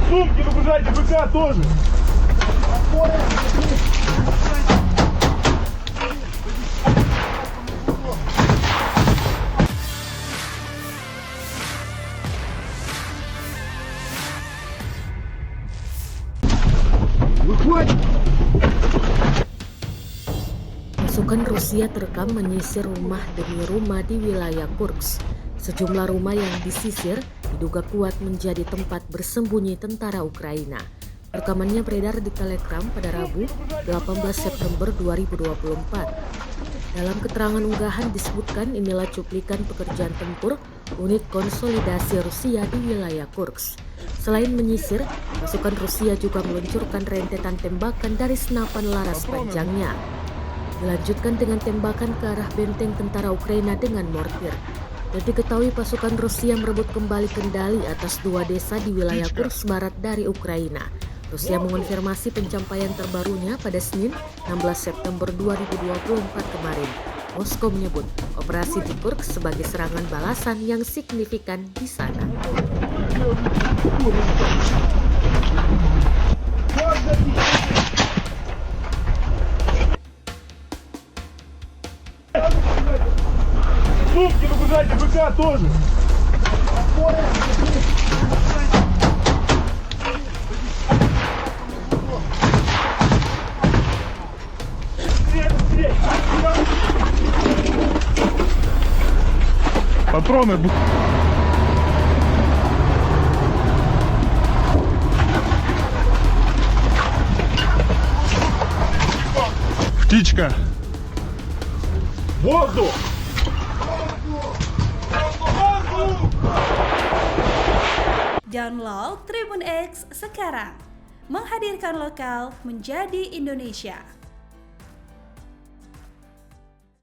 Сумки выгружайте, БК тоже. Выходит! Pasukan Rusia terekam menyisir rumah demi rumah di wilayah Kursk. Sejumlah rumah yang disisir diduga kuat menjadi tempat bersembunyi tentara Ukraina. Rekamannya beredar di Telegram pada Rabu 18 September 2024. Dalam keterangan unggahan disebutkan inilah cuplikan pekerjaan tempur unit konsolidasi Rusia di wilayah Kursk. Selain menyisir, pasukan Rusia juga meluncurkan rentetan tembakan dari senapan laras panjangnya. Dilanjutkan dengan tembakan ke arah benteng tentara Ukraina dengan mortir. Dan diketahui pasukan Rusia merebut kembali kendali atas 2 desa di wilayah Kursk Barat dari Ukraina. Rusia mengonfirmasi pencapaian terbarunya pada Senin 16 September 2024 kemarin. Moskow menyebut operasi di Kursk sebagai serangan balasan yang signifikan di sana. Сумки выгружайте, БК тоже. Патроны. Птичка. Воздух. Download Tribun X sekarang, menghadirkan lokal menjadi Indonesia.